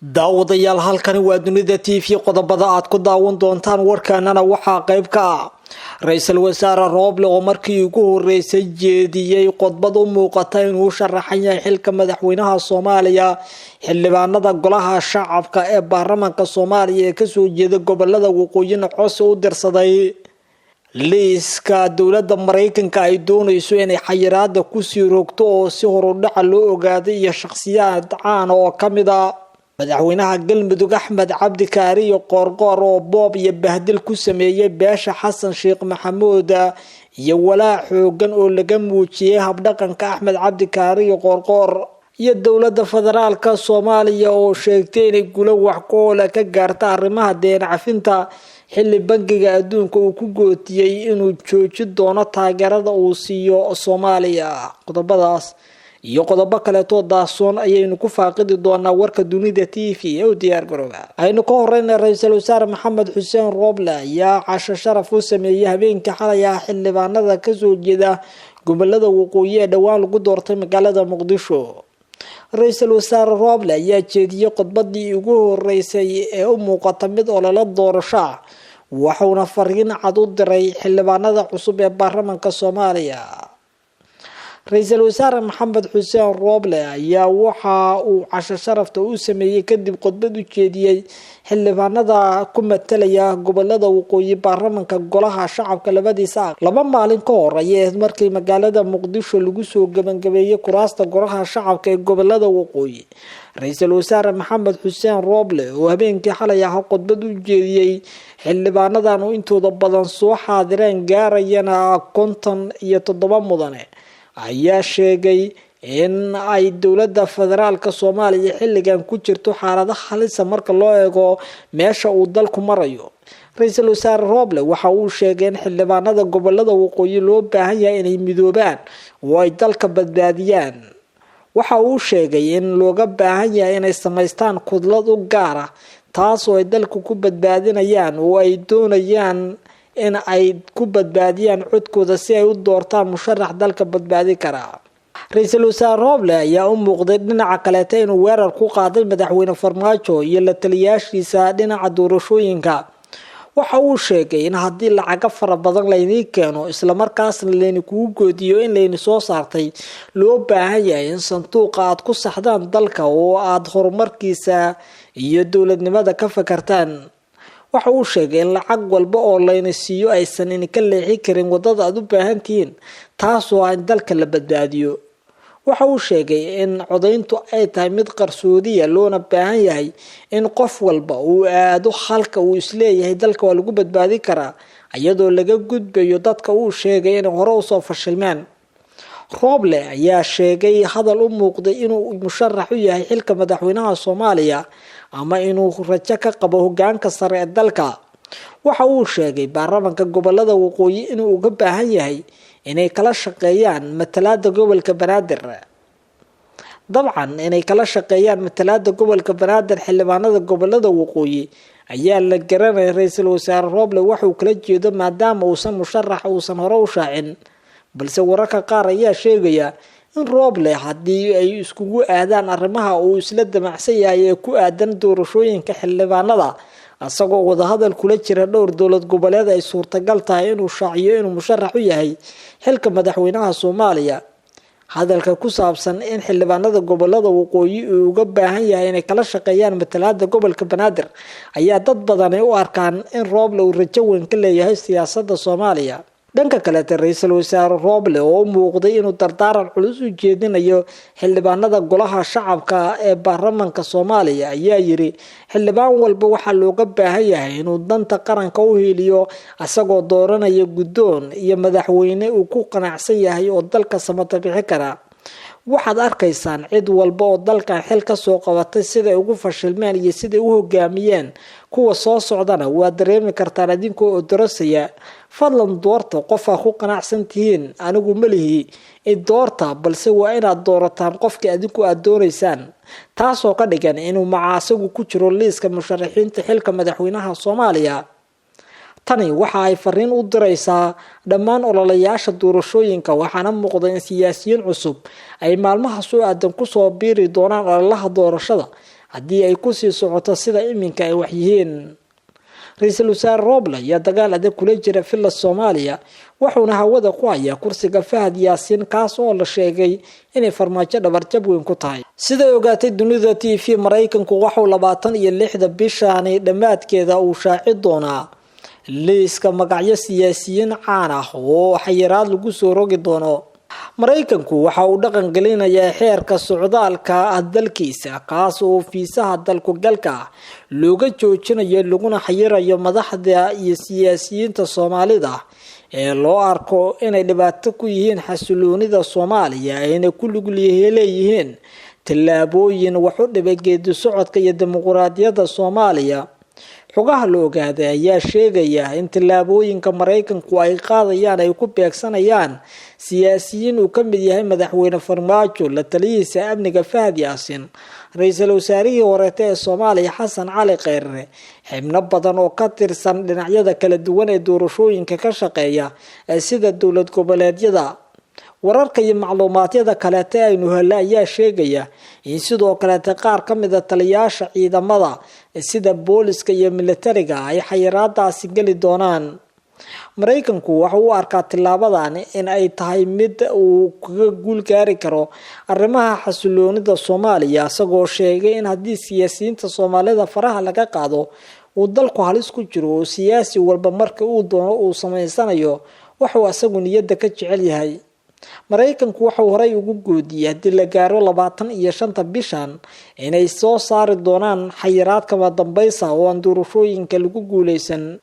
daawadayaal halkani waa dunida TV qodobada aad ku daawan doontaan warkaanana waxaa qayb ka ah ra'iisul wasaare Roble oo markii ugu horeysay jeediyay khudbad u muuqata inuu sharaxan yahay xilka madaxweynaha Soomaaliya xildhibaanada golaha shacabka ee baarlamaanka Soomaaliya ee ka soo jeeda gobolada waqooyi cos u dirsaday liiska dowladda Mareykanka ay doonayso inay xayiraada ku sii rogto oo si horudhac loo ogaaday iyo shakhsiyaad caan oo kamid ah madaxweynaha galmudug Axmed Cabdi Kaariyo Qoorqoor oo boob iyo bahdil ku sameeyay beesha Xasan Sheekh Maxamuud iyo walaac xoogan oo laga muujiyay habdhaqanka Axmed Cabdi Kaariyo Qoorqoor iyo dowladda federaalka Soomaaliya oo sheegtay inay guulo wax ku ool ka gaarto arrimaha deen cafinta xilli bangiga adduunka uu ku gootiyay inuu joojin doono taageerada uu siiyo Soomaaliya qodobadaas iyo qodobo kale oo daasoon ayaynu ku faaqidi doonaa warka dunida TV ee diyaar garooba aynu ka horreynaa ra'iisul wasaare Maxamed Xuseen Roble ayaa casho sharaf u sameeyay habeenkii xalay xildhibaanada ka soo jeeda gobolada waqooyi ee dhawaan lagu doortay magaalada Muqdisho ra'iisul wasaare Roble ayaa jeediyay khudbadii ugu horeysay ee u muuqata mid olole doorasho waxaana fariin cad u diray xildhibaanada cusub ee baarlamaanka Soomaaliya ra'iisul wasaare Maxamed Xuseen Roble ayaa waxa uu casho sharafta u sameeyay kadib khudbad u jeediyay xildhibaanada ku matalaya gobolada waqooyi baarlamaanka golaha shacabka labadiisa laba maalin ka hor ayay markii magaalada Muqdisho lagu soo gabagabeeyay kuraasta golaha shacabka ee gobolada waqooyi ra'iisul wasaare Maxamed Xuseen Roble oo habeenkii xalay khudbad u jeediyay xildhibaanadan oo intooda badan soo xaadireen gaarayana 57 mudane ayaa sheegay in ay dowladda federaalka Soomaaliya xilligan ku jirto xaalada halis marka loo eego meesha uu dalku marayo ra'iisul wasaare Roble waxa uu sheegay in xildhibaanada gobolada waqooyi loo baahan yahay inay midoobaan oo ay dalka badbaadiyaan waxa uu sheegay in looga baahan yahay inay sameystaan kudlad u gaar ah taas oo ay dalku ku badbaadinayaan oo ay doonayaan in ay ku badbaadiyaan codkooda si ay u doortaan musharax dalka badbaadi kara ra'iisul wasaare Roble ayaa u muuqday dhinaca kale inuu weerar ku qaaday madaxweyne Farmaajo iyo la taliyaashiisa dhinaca doorashooyinka waxa uu sheegay in haddii lacag fara badan la keeno isla markaasna la kugu goodiyo in la soo saartay loo baahan yahay in sanduuqa aad ku saxdaan dalka oo aad horumarkiisa iyo dowladnimada ka fakartaan waxa uu sheegay in lacag walba oo la siiyo aysan ka leexin karin wadada aad u baahan tihiin taas oo aan dalka la badbaadiyo waxa uu sheegay in codayntu ay tahay mid qarsoodiya loona baahan yahay in qof walba uu aado halka uu isleeyahay dalka waa lagu badbaadi karaa iyadoo laga gudbayo dadka uu sheegay in hore u soo fashilmaan Roble ayaa sheegay hadal u muuqday inuu musharax u yahay xilka madaxweynaha Soomaaliya ama inuu rajo ka qabo hoggaanka sare ee dalka waxa uu sheegay baarlamaanka gobolada waqooyi inuu uga baahan yahay inay kala shaqeeyaan matalaada gobolka Banaadir dabcan inay kala shaqeeyaan matalaada gobolka Banaadir xildhibaanada gobolada waqooyi ayaa la garanay ra'iisul wasaare Roble waxa uu kala jeedo maadaama uusan musharax uusan hore u shaacin balse wararka qaar ayaa sheegaya in Roble haddii ay iskugu aadaan arrimaha uu isla damacsan yahay ee ku aadan doorashooyinka xildhibaanada asagoo wada hadal kula jira dhowr dowlad goboleed ay suurtagal tahay inuu shaaciyo inuu musharax u yahay xilka madaxweynaha Soomaaliya hadalka ku saabsan in xildhibaanada gobolada waqooyi uu uga baahan yahay inay kala shaqeeyaan matalaada gobolka Banaadir ayaa dad badan u arkaan in Roble uu rajo weyn ka leeyahay siyaasadda Soomaaliya dhanka kale ra'iisul wasaare Roble oo u muuqday inuu dardaaran culus u jeedinayo xildhibaanada golaha shacabka ee baarlamaanka Soomaaliya ayaa yiri xildhibaan walba waxa looga baahan yahay inuu danta qaranka u heliyo asagoo dooranaya guddoon iyo madaxweyne uu ku qanacsan yahay oo dalka samata bixi kara waxaad arkaysaan cid walba oo dalkan xil ka soo qabatay sida ugu fashilmeen iyo sida u hogaamiyeen kuwa soo socdana waa dareemi kartaan adinkoo doorasaya fadlan doorta qof ku qanacsan tihiin anigu malihi doorta balse waa inaad doorataan qofka adinku aad doonaysaan taasoo ka dhigan inuu macaasagu ku jiro liiska musharaxiinta xilka madaxweynaha Soomaaliya tani waxa ay fariin u diraysaa dhammaan ololayaasha doorashooyinka waxaana muuqda in siyaasiyiin cusub ay maalmaha soo aadan ku soo biiri doonaan ololaha doorashada haddii ay kusii socoto sida iminka ay wax yihiin. ra-iisul wasaare Roble ayaa dagaal adag kula jira filla Soomaaliya wuxuuna hawada ku hayaa kursiga Fahad Yaasiin kaas oo la sheegay inay farmaajo dhabarjab weyn ku tahay. Sida ogaatay dunida TV Mareykanku wuxuu 26 bishaan dhamaadkeeda uu shaaci doonaa liiska magacyo siyaasiyiin caan ah oo xayiraad lagu soo rogi doono. Mareykanku waxa uu dhaqan gelinayaa xeerka socdaalka dalkiisa kaas oo fiisaha dalku galka looga joojinayo laguna xayirayo madaxda iyo siyaasiyiinta Soomaalida ee loo arko inay dhibaato ku yihiin xasiloonida Soomaaliya ayna ku lug leeyihiin tallaabooyin wax u dhibay geedi socodka iyo dimuqraadiyadda Soomaaliya. xogaha la ogaaday ayaa sheegaya in tallaabooyinka Mareykanku ay qaadayaan ay ku beegsanayaan siyaasiyiin uu ka mid yahay madaxweyne Farmaajo, la taliyihiisa amniga Fahad Yaasiin, ra-iisul wasaarihii hore ee Soomaaliya Xasan Cali Kheyre, xubno badan oo ka tirsan dhinacyada kala duwan ee doorashooyinka ka shaqeeya sida dowlad goboleedyada. wararka iyo macluumaadyada kale ee aynu helay ayaa sheegaya in sidoo kale qaar ka mid ah taliyaasha ciidamada sida booliska iyo militariga ay xayiraadaasi gali doonaan. Mareykanku waxa uu arkaa tilaabadan in ay tahay mid uu kaga guul gaari karo arrimaha xasiloonida Soomaaliya, isagoo sheegay in haddii siyaasiyiinta Soomaalida faraha laga qaado uu dalku halis ku jiro oo siyaasi walba marka uu doono uu sameysanayo wuxuu asagu niyadda ka jecel yahay. Mareykanku wuxuu horay ugu goodiyay haddii la gaaro 25 bishan inay soo saari doonaan xayiraad kama dambaysa oo aan doorashooyinka lagu guuleysan.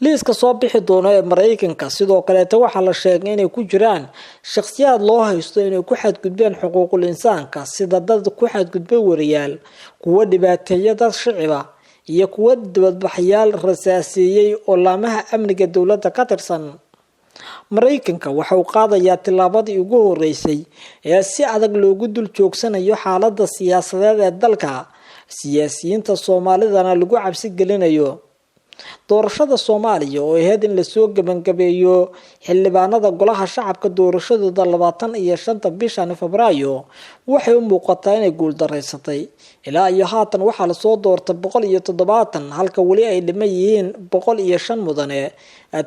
liiska soo bixi doono ee Mareykanka sidoo kale waxa la sheegay inay ku jiraan shakhsiyaad loo haysto inay ku xadgudbeen xuquuqul insaanka sida dad ku xadgudbay wariyaal, kuwa dhibaateeya dad shiciba iyo kuwa dibadbaxayaal rasaaseeyay oo laamaha amniga dowladda ka tirsan. Mareykanka waxa uu qaadayaa tilaabadii ugu horeysay ee si adag loogu dul joogsanayo xaaladda siyaasadeed ee dalka, siyaasiyiinta Soomaalidana lagu cabsi gelinayo. doorashada Soomaaliya oo ahayd in la soo gabagabeeyo xildhibaanada golaha shacabka doorashadooda 25 bishan Febraayo waxay u muuqataa inay guul dareysatay. ilaa iyo haatan waxaa la soo doortay 170 halka wali ay dhiman yihiin 105 mudane,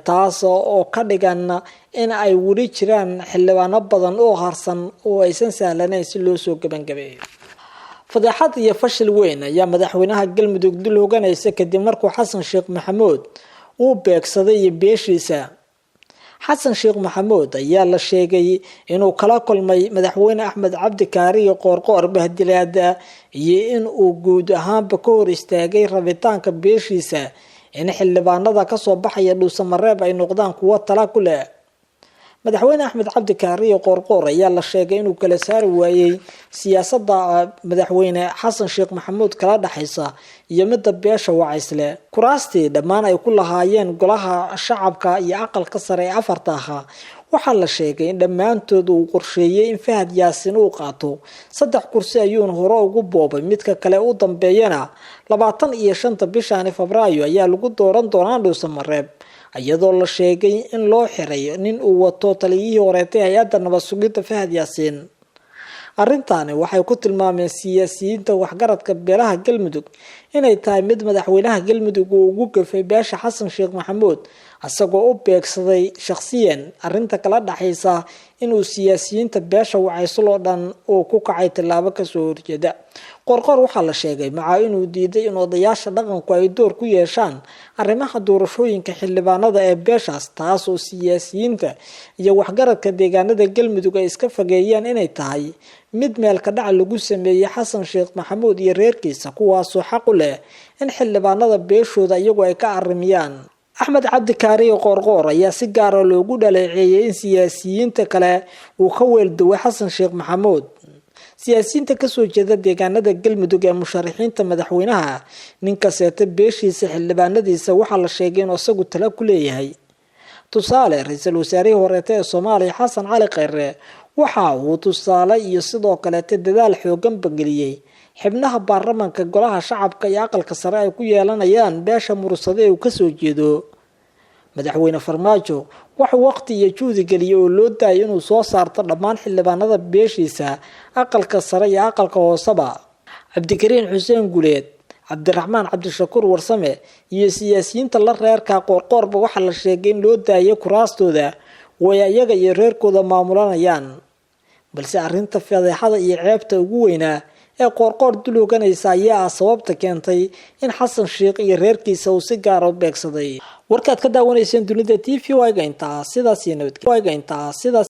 taas oo ka dhigan in ay wali jiraan xildhibaano badan oo harsan oo aysan sahlanayn si loo soo gabagabeeyo. fadeexad iyo fashil weyn ayaa madaxweynaha Galmudug dul hoggaanaysa kadib markuu Xasan Sheekh Maxamuud uu beegsaday beeshiisa. Xasan Sheekh Maxamuud ayaa la sheegay inuu kala kulmay madaxweyne Axmed Cabdi Kaariyo Qoorqoor bahdilaada iyo in uu guud ahaanba ka hor istaagay rabitaanka beeshiisa in xildhibaanada ka soo baxaya Dhuusamareeb ay noqdaan kuwo tala ku leh. madaxweyne Axmed Cabdi Kaariyo Qoorqoor ayaa la sheegay inuu kala saari waayay siyaasadda madaxweyne Xasan Sheekh Maxamuud kala dhaxaysa iyo midda beesha Wacaysle. kuraastii dhammaan ay ku lahaayeen golaha shacabka iyo aqalka sare ee afarta ah waxaa la sheegay in dhammaantood uu qorsheeyay in Fahad Yaasiin uu qaato 3 kursi ayuuna hore ugu boobay, midka kale u dambeeyana 25 bishan Febraayo ayaa lagu dooran doonaa Dhuusamareeb, iyadoo la sheegay in loo xiray nin uu wato taliyihii hore ee hay'adda nabad sugidda Fahad Yaasiin. arrintaani waxay ku tilmaameen siyaasiyiinta waxgaradka beelaha Galmudug inay tahay mid madaxweynaha Galmudug uu ugu gafay beesha Xasan Sheekh Maxamuud asagoo u beegsaday shakhsiyan arrinta kala dhaxaysa inuu siyaasiyiinta beesha Wacaysle oo dhan uu ku kacay tilaabo ka soo horjeeda. Qoorqoor waxaa la sheegay maca inuu diiday in odayaasha dhaqanku ay door ku yeeshaan arrimaha doorashooyinka xildhibaanada ee beeshaas, taas oo siyaasiyiinta iyo waxgaradka deegaanada Galmudug ay iska fageeyeen inay tahay mid meel ka dhac lagu sameeyay Xasan Sheekh Maxamuud iyo reerkiisa, kuwaas oo xaq u leh in xildhibaanada beeshooda iyagu ay ka arrimiyaan. Axmed Cabdi Kaariyo Qoorqoor ayaa si gaar ah loogu dhaleeceeyay in siyaasiyiinta kale uu ka weelduway Xasan Sheekh Maxamuud. siyaasiyiinta ka soo jeeda deegaanada Galmudug ee musharaxiinta madaxweynaha ninka seeta beeshiisa xildhibaanadiisa waxaa la sheegay in isagu tala ku leeyahay. tusaale ra-iisul wasaarihii hore ee Soomaaliya Xasan Cali Kheyre waxa uu tusaale iyo sidoo kale dadaal xoogan bageliyay xubnaha baarlamaanka golaha shacabka iyo aqalka sare ay ku yeelanayaan beesha mursade ee uu ka soo jeedo. madaxweyne Farmaajo waxa waqti iyo juhdi geliyay oo loo daayay inuu soo saarto dhammaan xildhibaanada beeshiisa aqalka sare iyo aqalka hooseba. cabdikariin xuseen guleed cabdiraxmaan cabdishakuur warsame iyo siyaasiyiinta la reerka qoorqoorba waxaa la sheegay in loo daayay kuraastooda way iyaga iyo reerkooda maamulanayaan balse arrinta fadeexada iyo ceebta ugu weynaa ee qoorqoor duluganaysa ayaa sababta keentay in xasan sheekh iyo reerkiisa uu si gaar ah u beegsaday warkaad ka daawanayseen dunida TV waa intaa sidaas iyo nabadgelyo